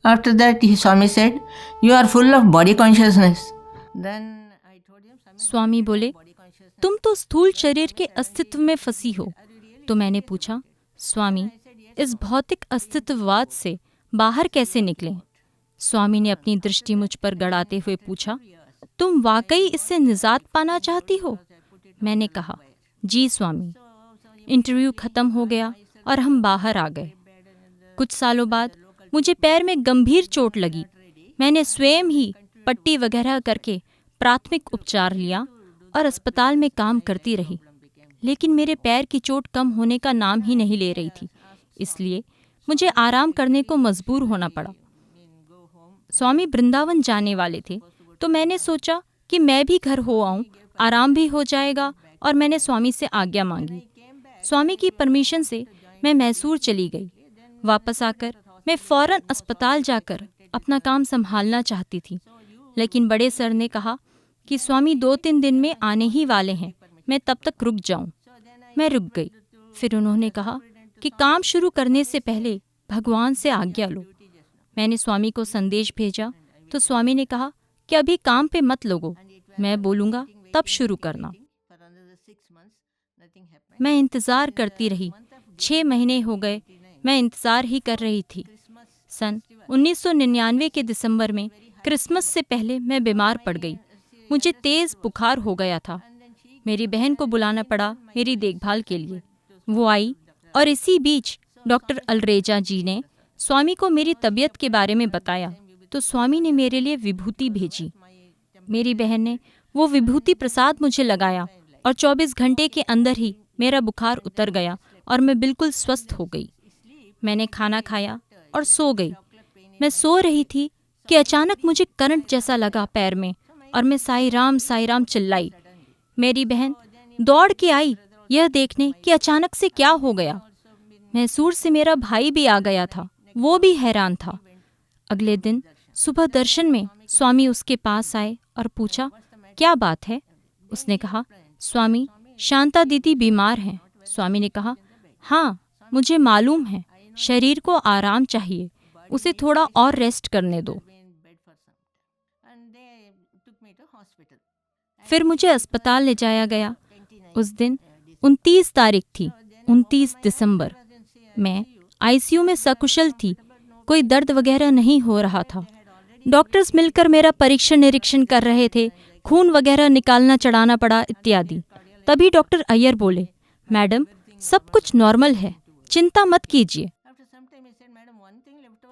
After that, Swami said, "You are full of body consciousness." Then I told him, स्वामी बोले, तुम तो स्थूल शरीर के अस्तित्व में फंसी हो। तो मैंने पूछा, स्वामी, इस भौतिक अस्तित्ववाद से बाहर कैसे निकलें? स्वामी ने अपनी दृष्टि मुझ पर गड़ाते हुए पूछा, तुम वाकई इससे निजात पाना चाहती हो? मैंने कहा, जी स्वामी। इंटरव्यू खत्म हो गया और हम बाहर आ गए। कुछ सालों बाद मुझे पैर में गंभीर चोट लगी। मैंने स्वयं ही पट्टी वगैरह करके प्राथमिक उपचार लिया और अस्पताल में काम करती रही, लेकिन मेरे पैर की चोट कम होने का नाम ही नहीं ले रही थी, इसलिए मुझे आराम करने को मजबूर होना पड़ा। स्वामी वृंदावन जाने वाले थे, तो मैंने सोचा कि मैं भी घर हो आऊं, आराम भी हो जाएगा, और मैंने स्वामी से आज्ञा मांगी। स्वामी की परमिशन से मैं मैसूर चली गई। वापस आकर मैं फौरन अस्पताल जाकर अपना काम संभालना चाहती थी, लेकिन बड़े सर ने कहा कि स्वामी 2-3 दिन में आने ही वाले हैं, मैं तब तक रुक जाऊं। मैं रुक गई। फिर उन्होंने कहा कि काम शुरू करने से पहले भगवान से आज्ञा लो। मैंने स्वामी को संदेश भेजा तो स्वामी ने कहा कि अभी काम पे मत लगो, मैं बोलूँगा तब शुरू करना। मैं इंतज़ार करती रही। 6 महीने हो गए, मैं इंतज़ार ही कर रही थी। सन 1999 के दिसंबर में क्रिसमस से पहले मैं बीमार पड़ गई। मुझे तेज़ बुखार हो गया था। मेरी बहन को बुलाना पड़ा मेरी देखभाल के लिए। वो आई और इसी बीच डॉक्टर अलरेजा जी ने स्वामी को मेरी तबीयत के बारे में बताया, तो स्वामी ने मेरे लिए विभूति भेजी। मेरी बहन ने वो विभूति प्रसाद मुझे लगाया और 24 घंटे के अंदर ही मेरा बुखार उतर गया और मैं बिल्कुल स्वस्थ हो गई। मैंने खाना खाया और सो गई। मैं सो रही थी कि अचानक मुझे करंट जैसा लगा पैर में और मैं साई राम चिल्लाई। मेरी बहन दौड़ के आई यह देखने कि अचानक से क्या हो गया। मैसूर से मेरा भाई भी आ गया था, वो भी हैरान था। अगले दिन सुबह दर्शन में स्वामी उसके पास आए और पूछा, क्या बात है? उसने कहा, स्वामी, शांता दीदी बीमार हैं। स्वामी ने कहा, हाँ मुझे मालूम है, शरीर को आराम चाहिए, उसे थोड़ा और रेस्ट करने दो। फिर मुझे अस्पताल ले जाया गया। उस दिन 29 तारीख थी, 29 दिसंबर। मैं आईसीयू में सकुशल थी, कोई दर्द वगैरह नहीं हो रहा था। डॉक्टर्स मिलकर मेरा परीक्षण निरीक्षण कर रहे थे, खून वगैरह निकालना चढ़ाना पड़ा इत्यादि। तभी डॉक्टर अय्यर बोले, मैडम सब कुछ नॉर्मल है, चिंता मत कीजिए।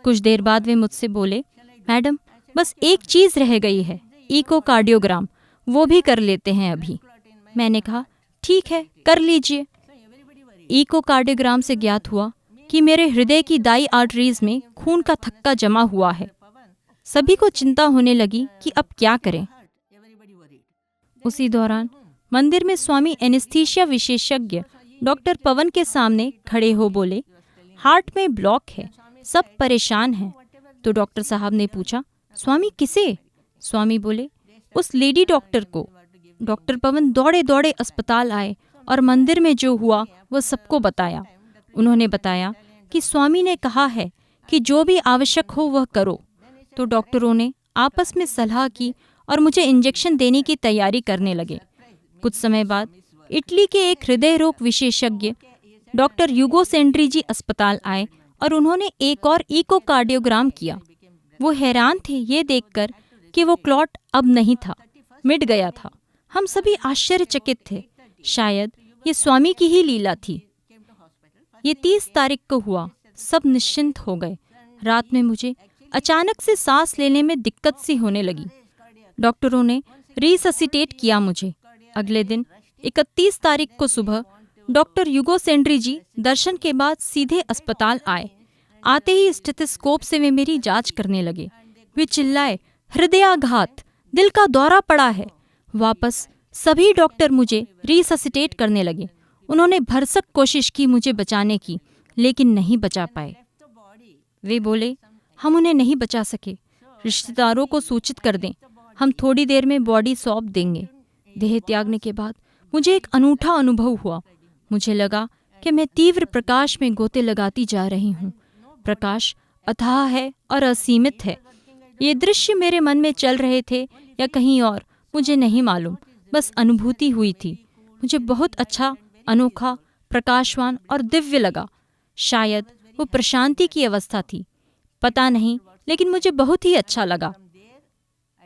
कुछ देर बाद वे मुझसे बोले, मैडम बस एक चीज़ रह गई है, इकोकार्डियोग्राम, वो भी कर लेते हैं अभी। मैंने कहा, ठीक है कर लीजिए। इकोकार्डियोग्राम से ज्ञात हुआ कि मेरे हृदय की दाई आर्टरीज में खून का थक्का जमा हुआ है। सभी को चिंता होने लगी कि अब क्या करें। उसी दौरान मंदिर में स्वामी एनेस्थीसिया विशेषज्ञ डॉक्टर पवन के सामने खड़े हो बोले, हार्ट में ब्लॉक है, सब परेशान हैं। तो डॉक्टर साहब ने पूछा, स्वामी किसे? स्वामी बोले, उस लेडी डॉक्टर को। डॉक्टर पवन दौड़े दौड़े अस्पताल आए और मंदिर में जो हुआ वह सबको बताया। उन्होंने बताया कि स्वामी ने कहा है कि जो भी आवश्यक हो वह करो। तो डॉक्टरों ने आपस में सलाह की और मुझे इंजेक्शन देने की तैयारी करने लगे। कुछ समय बाद इटली के एक हृदय रोग विशेषज्ञ डॉक्टर यूगो सेंड्री जी अस्पताल आए और उन्होंने एक और इकोकार्डियोग्राम किया। वो हैरान थे ये देखकर कि वो क्लॉट अब नहीं था, मिट गया था। हम सभी आश्चर्यचकित थे। शायद ये स्वामी की ही लीला थी। ये 30 तारीख को हुआ। सब निश्चिंत हो गए। रात में मुझे अचानक से सांस लेने में दिक्कत सी होने लगी। डॉक्टरों ने रिससिटेट किया मुझे। अगले दिन 31 तारीख को सुबह डॉक्टर यूगो सेंड्री जी दर्शन के बाद सीधे अस्पताल आए। आते ही स्टेथोस्कोप से वे मेरी जांच करने लगे। वे चिल्लाए, हृदयाघात, दिल का दौरा पड़ा है। वापस सभी डॉक्टर मुझे रिससिटेट करने लगे। उन्होंने भरसक कोशिश की मुझे बचाने की, लेकिन नहीं बचा पाए। वे बोले, हम उन्हें नहीं बचा सके। रिश्तेदारों को सूचित कर दें, हम थोड़ी देर में बॉडी सौंप देंगे। देह त्यागने के बाद मुझे एक अनूठा अनुभव हुआ। मुझे लगा कि मैं तीव्र प्रकाश में गोते लगाती जा रही हूँ। प्रकाश अथाह है और असीमित है। ये दृश्य मेरे मन में चल रहे थे या कहीं और, मुझे नहीं मालूम, बस अनुभूति हुई थी। मुझे बहुत अच्छा, अनोखा, प्रकाशवान और दिव्य लगा। शायद वो प्रशांति की अवस्था थी, पता नहीं, लेकिन मुझे बहुत ही अच्छा लगा।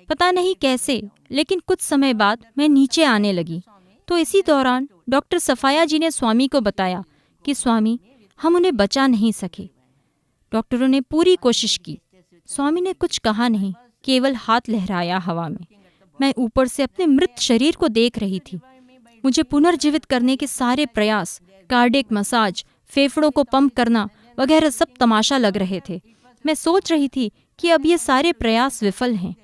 पता नहीं कैसे, लेकिन कुछ समय बाद मैं नीचे आने लगी। तो इसी दौरान डॉक्टर सफाया जी ने स्वामी को बताया कि स्वामी, हम उन्हें बचा नहीं सके। डॉक्टरों ने पूरी कोशिश की। स्वामी ने कुछ कहा नहीं, केवल हाथ लहराया हवा में। मैं ऊपर से अपने मृत शरीर को देख रही थी। मुझे पुनर्जीवित करने के सारे प्रयास, कार्डियक मसाज, फेफड़ों को पंप करना वगैरह सब तमाशा लग रहे थे। मैं सोच रही थी कि अब ये सारे प्रयास विफल हैं।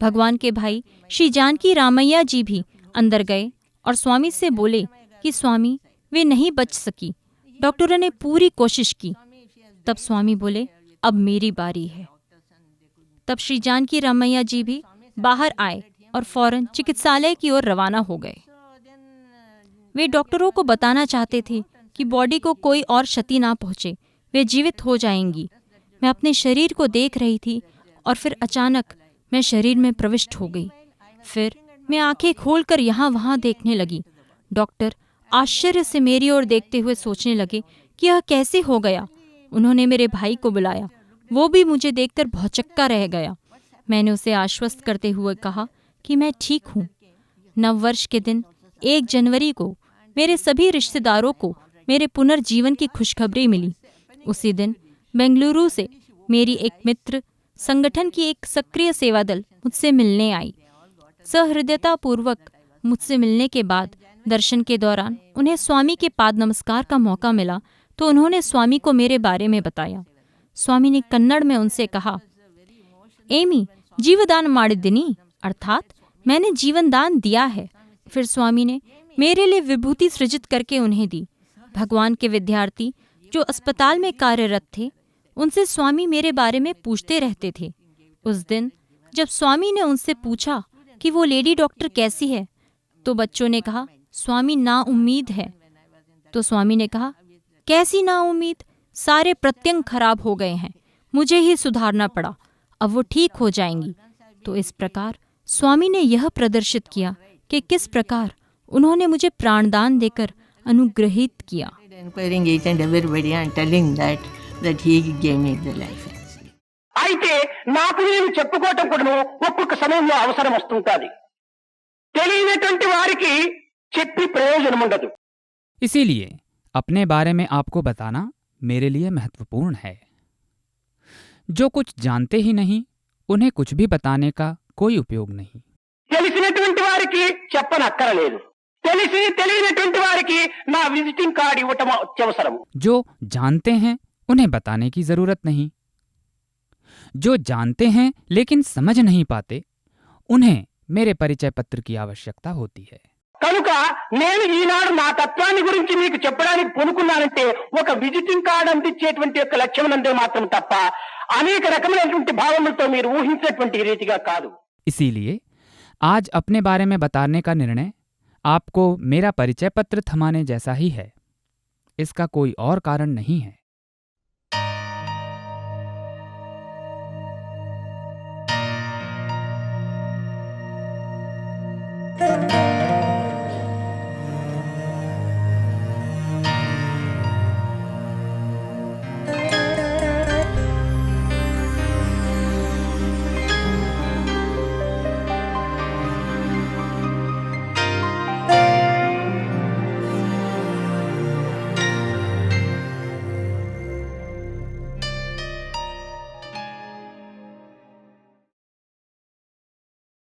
भगवान के भाई श्री जानकी रामैया जी भी अंदर गए और स्वामी से बोले कि स्वामी, वे नहीं बच सकी। डॉक्टरों ने पूरी कोशिश की। तब स्वामी बोले, अब मेरी बारी है। तब श्री जानकी रामैया जी भी बाहर आए और फौरन चिकित्सालय की ओर रवाना हो गए। वे डॉक्टरों को बताना चाहते थे कि बॉडी को कोई और क्षति ना पहुंचे, वे जीवित हो जाएंगी। मैं अपने शरीर को देख रही थी और फिर अचानक मैं शरीर में प्रविष्ट हो गई। फिर मैं आंखें खोलकर यहाँ वहाँ देखने लगी। डॉक्टर आश्चर्य से मेरी ओर देखते हुए सोचने लगे कि यह कैसे हो गया। उन्होंने मेरे भाई को बुलाया। वो भी मुझे देखकर भौचक्का रह गया। मैंने उसे आश्वस्त करते हुए कहा कि मैं ठीक हूँ। नववर्ष के दिन 1 जनवरी को मेरे सभी रिश्तेदारों को मेरे पुनर्जीवन की खुशखबरी मिली। उसी दिन बेंगलुरु से मेरी एक मित्र, संगठन की एक सक्रिय सेवा दल मुझसे मिलने आई। सहृदयता पूर्वक मुझसे मिलने के बाद दर्शन के दौरान उन्हें स्वामी के पाद नमस्कार का मौका मिला तो उन्होंने स्वामी को मेरे बारे में बताया। स्वामी ने कन्नड़ में उनसे कहा, एमी, जीवदान माडिदिनी, अर्थात मैंने जीवन दान दिया है। फिर स्वामी ने मेरे लिए विभूति सृजित करके उन्हें दी। भगवान के विद्यार्थी जो अस्पताल में कार्यरत थे, उनसे स्वामी मेरे बारे में पूछते रहते थे। उस दिन जब स्वामी ने उनसे पूछा कि वो लेडी डॉक्टर कैसी है, तो बच्चों ने कहा, स्वामी नाउम्मीद है। तो स्वामी ने कहा, कैसी नाउम्मीद? सारे प्रत्यंग खराब हो गए हैं, मुझे ही सुधारना पड़ा, अब वो ठीक हो जाएंगी। तो इस प्रकार स्वामी ने यह प्रदर्शित किया कि किस प्रकार उन्होंने मुझे प्राणदान देकर अनुग्रहित किया। Inquiring each and everybody and telling that he gave me the life. అయితే నాకు నేను చెప్పుకోవటం కూడా ఒక్కొక్క సమయంలో అవసరం వస్తుంటుంది. తెలియనటువంటి వారికి చెప్పి ప్రయోజనం ఉండదు. इसीलिए अपने बारे में आपको बताना मेरे लिए महत्वपूर्ण है। जो कुछ जानते ही नहीं, उन्हें कुछ भी बताने का कोई उपयोग नहीं। తెలిసినటువంటి వారికి చెప్పనక్కరలేదు. తెలియనటువంటి వారికి నా విజిటింగ్ కార్డు ఇవ్వటం అత్యవసరం. जो जानते हैं उन्हें बताने की जरूरत नहीं। जो जानते हैं लेकिन समझ नहीं पाते, उन्हें मेरे परिचय पत्र की आवश्यकता होती है। కనుక నేను ఈనాడు నా తత్వాన్ని గురించి మీకు చెప్పడానికి పూనుకున్నానంటే ఒక విజిటింగ్ కార్డు అందించేటువంటి యొక్క లక్ష్యం నందే మాత్రం తప్ప అనేక రకమైనటువంటి భావములతో మీరు ఊహించినటువంటి రీతిగా కాదు. इसीलिए आज अपने बारे में बताने का निर्णय आपको मेरा परिचय पत्र थमाने जैसा ही है। इसका कोई और कारण नहीं है।